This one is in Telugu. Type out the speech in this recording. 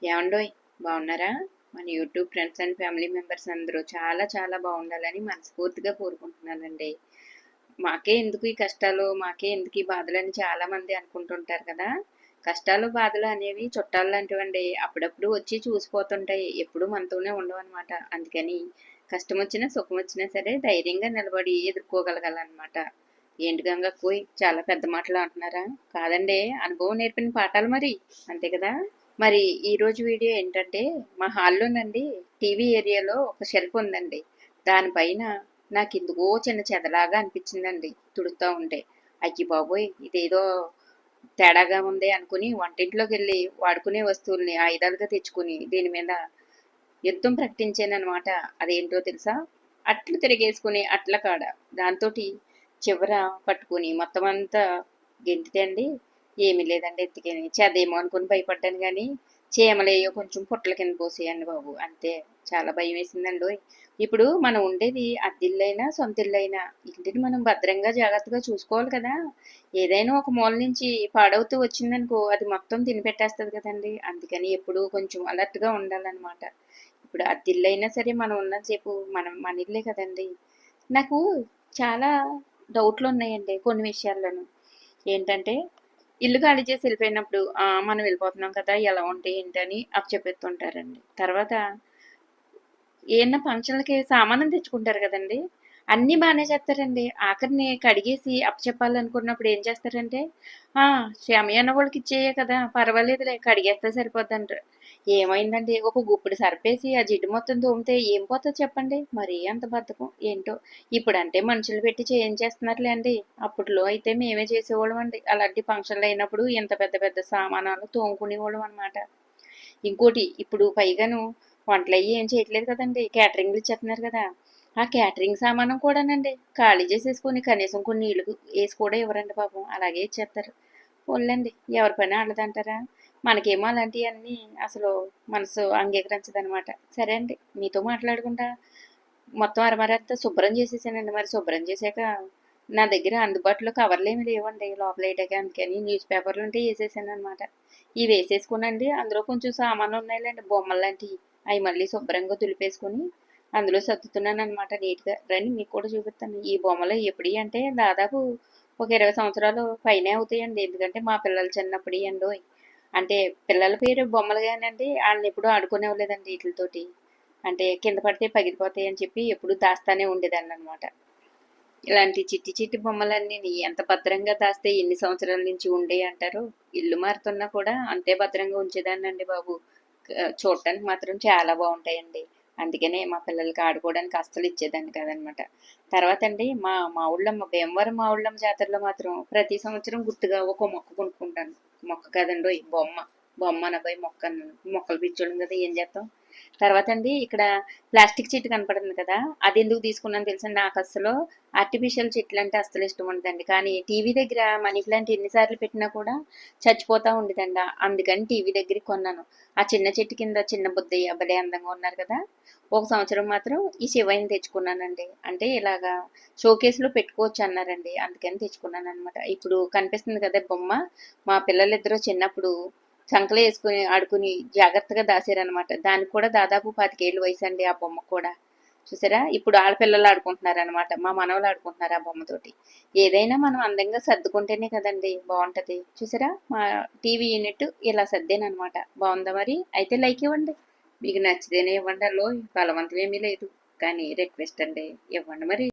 ఏమండోయ్ బాగున్నారా? మన YouTube friends and family members అందరూ చాలా చాలా బాగుండాలని మనస్ఫూర్తిగా కోరుకుంటున్నానండి. మాకే ఎందుకు ఈ కష్టాలు, మాకే ఎందుకు ఈ బాధలని చాలా మంది అనుకుంటుంటారు కదా. కష్టాలు బాధలు అనేవి చుట్టాలు లాంటివండి. అప్పుడప్పుడు వచ్చి చూసిపోతుంటాయి, ఎప్పుడు మనతోనే ఉండవు అనమాట. అందుకని కష్టం వచ్చినా సుఖం వచ్చినా సరే ధైర్యంగా నిలబడి ఎదుర్కోగలగాలన్నమాట. ఏంటి గంగక్కుయ్ చాలా పెద్ద మాటలు అంటున్నారా? కాదండి, అనుభవం నేర్పిన పాఠాలు మరి, అంతే కదా. మరి ఈరోజు వీడియో ఏంటంటే, మా హాల్లోనండి టీవీ ఏరియాలో ఒక షెల్ఫ్ ఉందండి. దానిపైన నాకు ఎందుకో చిన్న చెదలాగా అనిపించిందండి తుడుతూ ఉంటే. అయ్యి బాబోయ్, ఇదేదో తేడాగా ఉంది అనుకుని వంటింట్లోకి వెళ్ళి వాడుకునే వస్తువుల్ని ఆయుధాలుగా తెచ్చుకుని దీని మీద యుద్ధం ప్రకటించానమాట. అదేంటో తెలుసా? అట్లు తిరిగేసుకుని అట్ల కాడ దాంతో చివర పట్టుకుని మొత్తం అంతా గెంటితే అండి ఏమీ లేదండి, ఎత్తికేని చేదేమో అనుకుని భయపడ్డాను కానీ చీమలేయో కొంచెం పుట్టల కింద పోసేయండి బాబు, అంతే. చాలా భయం వేసిందండి. ఇప్పుడు మనం ఉండేది అద్దిల్లైనా సొంత ఇల్లైనా ఇంటిని మనం భద్రంగా జాగ్రత్తగా చూసుకోవాలి కదా. ఏదైనా ఒక మూల నుంచి పాడవుతూ వచ్చిందనుకో అది మొత్తం తిని పెట్టేస్తుంది కదండి. అందుకని ఎప్పుడు కొంచెం అలర్ట్గా ఉండాలన్నమాట. ఇప్పుడు అద్దిల్లైనా సరే మనం ఉన్నంతసేపు మన ఇల్లే కదండి. నాకు చాలా డౌట్లు ఉన్నాయండి కొన్ని విషయాల్లోనూ. ఏంటంటే, ఇల్లు ఖాళీ చేసి వెళ్ళిపోయినప్పుడు మనం వెళ్ళిపోతున్నాం కదా, ఎలా ఉంటే ఏంటని అప్పచెప్పేస్తుంటారండి. తర్వాత ఏమన్నా ఫంక్షన్లకి సామానం తెచ్చుకుంటారు కదండి, అన్నీ బాగానే చేస్తారండి. ఆఖరిని కడిగేసి అప్పచెప్పాలనుకున్నప్పుడు ఏం చేస్తారంటే, షమియానా వాళ్ళకి ఇచ్చేయే కదా, పర్వాలేదులే కడిగేస్తే సరిపోద్ది అంటారు. ఏమైందండి, ఒక గుప్పిడి సర్పేసి ఆ జిడ్డు మొత్తం తోమితే ఏం పోతుంది చెప్పండి. మరీ అంత బద్ధకం ఏంటో. ఇప్పుడంటే మనుషులు పెట్టి చేయించేస్తున్నారులే అండి. అప్పట్లో అయితే మేమే చేసేవాళ్ళం అండి. అలాంటి ఫంక్షన్లు అయినప్పుడు ఇంత పెద్ద పెద్ద సామానాలు తోముకునేవాళ్ళం అనమాట. ఇంకోటి ఇప్పుడు పైగాను వంటలు అయ్యి ఏం చేయట్లేదు కదండి, క్యాటరింగ్లు ఇచ్చేస్తున్నారు కదా. ఆ క్యాటరింగ్ సామానం కూడానండి ఖాళీ చేసేసుకుని కనీసం కొన్ని నీళ్లు వేసి కూడా ఇవ్వరండి పాపం, అలాగే ఇచ్చేస్తారు. పోన్లేండి, ఎవరి పని వాళ్ళదంటారా. మనకేమో అలాంటివన్నీ అసలు మనసు అంగీకరించదనమాట. సరే అండి, మీతో మాట్లాడుకుంటా మొత్తం అరమరంతా శుభ్రం చేసేసానండి. మరి శుభ్రం చేశాక నా దగ్గర అందుబాటులో కవర్లు ఏమి లేవండి లోపల వేయటానికి. అందుకని న్యూస్ పేపర్లు ఉంటే వేసేసాను అనమాట. ఇవి వేసేసుకునండి, అందులో కొంచెం సామాన్లు ఉన్నాయిలేండి, బొమ్మలు లాంటివి. అవి మళ్ళీ శుభ్రంగా దులిపేసుకుని అందులో సర్దుతున్నాను అనమాట నీట్గా. రండి మీకు కూడా చూపిస్తాను. ఈ బొమ్మలు ఎప్పుడు అంటే దాదాపు ఒక 20 సంవత్సరాలు పైనే అవుతాయండి. ఎందుకంటే మా పిల్లలు చిన్నప్పుడు అండి. అంటే పిల్లల పేరు బొమ్మలు కానండి, వాళ్ళని ఎప్పుడూ ఆడుకునేవ్వలేదండి వీటితోటి. అంటే కింద పడితే పగిలిపోతాయి అని చెప్పి ఎప్పుడు దాస్తానే ఉండేదాన్ని అనమాట. ఇలాంటి చిట్టి చిట్టి బొమ్మలన్నీ ఎంత భద్రంగా దాస్తే ఎన్ని సంవత్సరాల నుంచి ఉండే అంటారు. ఇల్లు మారుతున్నా కూడా అంతే భద్రంగా ఉంచేదాన్నండి బాబు. చూడటానికి మాత్రం చాలా బాగుంటాయండి. అందుకనే మా పిల్లలకి ఆడుకోవడానికి అస్సలు ఇచ్చేదాన్ని కాదనమాట. తర్వాత అండి మా ఊళ్ళమ్మ భీమవరం మా ఊళ్ళమ్మ జాతరలో మాత్రం ప్రతి సంవత్సరం గుర్తుగా ఒక మొక్క కొనుక్కుంటాను. మొక్క కాదండి, బొమ్మ. బొమ్మ అనబోయి మొక్క అన్నాను. మొక్కలు పిచ్చోళ్ళం కదా, ఏం చేస్తాం. తర్వాత అండి ఇక్కడ ప్లాస్టిక్ చెట్టు కనపడుతుంది కదా, అది ఎందుకు తీసుకున్నాను తెలుసండి. నాకు అసలు ఆర్టిఫిషియల్ చెట్లు అంటే అస్సలు ఇష్టం ఉండదండి. కానీ టీవీ దగ్గర మనీ ప్లాంట్ ఎన్నిసార్లు పెట్టినా కూడా చచ్చిపోతూ ఉండేదండి. అందుకని టీవీ దగ్గరికి కొన్నాను. ఆ చిన్న చెట్టు కింద చిన్న బుద్దయ్య భలే అందంగా ఉన్నారు కదా. ఒక సంవత్సరం మాత్రం ఈ శివయ్యని తెచ్చుకున్నానండి. అంటే ఇలాగా షోకేస్లో పెట్టుకోవచ్చు అన్నారండి, అందుకని తెచ్చుకున్నాను అనమాట. ఇప్పుడు కనిపిస్తుంది కదా బొమ్మ, మా పిల్లలిద్దరూ చిన్నప్పుడు సంకలో వేసుకుని ఆడుకుని జాగ్రత్తగా దాసారనమాట. దానికి కూడా దాదాపు 25 ఏళ్ళ వయసు అండి ఆ బొమ్మ కూడా. చూసారా, ఇప్పుడు ఆడపిల్లలు ఆడుకుంటున్నారు అనమాట, మా మనవలు ఆడుకుంటున్నారు ఆ బొమ్మతోటి. ఏదైనా మనం అందంగా సర్దుకుంటేనే కదండి బాగుంటది. చూసారా, మా టీవీ యూనిట్ ఇలా సర్దేనమాట. బాగుందా మరి? అయితే లైక్ ఇవ్వండి. మీకు నచ్చితేనే ఇవ్వండి. అలో బలవంతం ఏమీ లేదు, కానీ రిక్వెస్ట్ అండి, ఇవ్వండి మరి.